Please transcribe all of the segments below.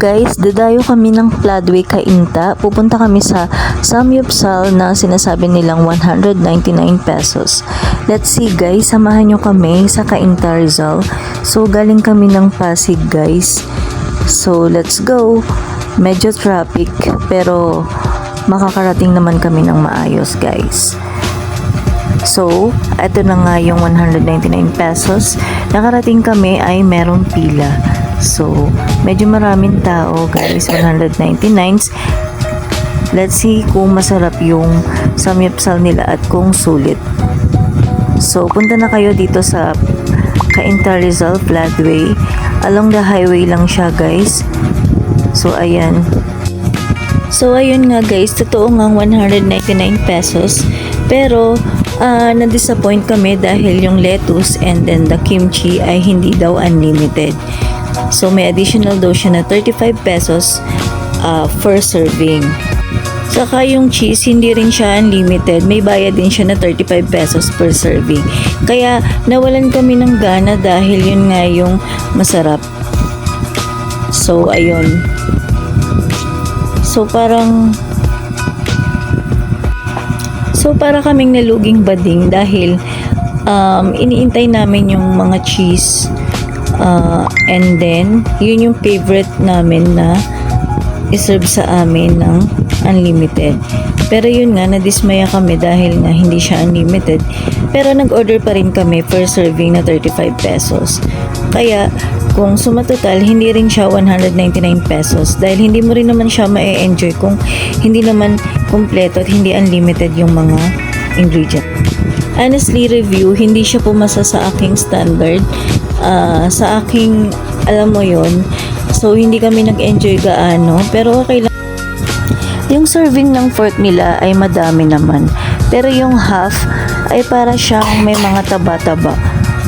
guys, dadayo kami ng Floodway Cainta. Pupunta kami sa Samyupsal na sinasabi nilang 199 pesos. Let's see guys, samahan nyo kami sa Cainta, Rizal. So galing kami ng Pasig guys. So let's go. Medyo traffic pero makakarating naman kami ng maayos guys. So, ito na nga yung 199 pesos. Nakarating kami ay merong pila. So, medyo maraming tao guys, 199. Let's see kung masarap yung samyupsal nila at kung sulit. So, punta na kayo dito sa Cainta Rizal Floodway. Along the highway lang siya guys. So, ayan. So, ayun nga guys, totoo nga 199 pesos. Pero, na-disappoint kami dahil yung lettuce and then the kimchi ay hindi daw unlimited. So, may additional daw siya na 35 pesos per serving. Saka yung cheese, hindi rin siya unlimited. May bayad din siya na 35 pesos per serving. Kaya, nawalan kami ng gana dahil yun nga yung masarap. So, ayun. So, para kaming naluging bading dahil iniintay namin yung mga cheese and then yun yung favorite namin na iserve sa amin ng unlimited. Pero yun nga, nadismaya kami dahil nga hindi siya unlimited. Pero nag-order pa rin kami per serving na 35 pesos. Kaya kung sumatotal, hindi rin siya 199 pesos dahil hindi mo rin naman siya ma-enjoy kung hindi naman kompleto at hindi unlimited yung mga ingredient. Honestly review, hindi siya pumasa sa aking standard, sa aking, alam mo yon. So hindi kami nag-enjoy gaano, pero okay lang. Yung serving ng fork nila ay madami naman, pero yung half ay para siyang may mga taba-taba.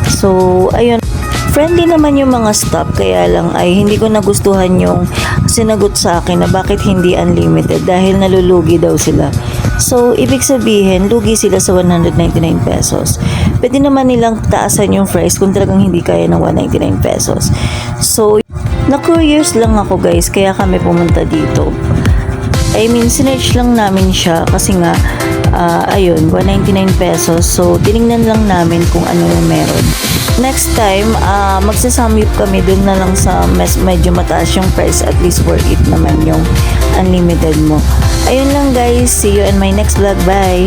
So ayun, friendly naman yung mga staff, kaya lang ay hindi ko nagustuhan yung sinagot sa akin na bakit hindi unlimited dahil nalulugi daw sila. So, ibig sabihin, lugi sila sa 199 pesos. Pwede naman nilang taasan yung price kung talagang hindi kaya ng 199 pesos. So, na-curious lang ako guys, kaya kami pumunta dito. I mean, sinerch lang namin siya kasi nga, ayun, 199 pesos. So, tinignan lang namin kung ano yung meron. Next time, magsasamyup kami dun na lang sa medyo mataas yung price, at least worth it naman yung unlimited mo. Ayun lang guys, see you in my next vlog, bye!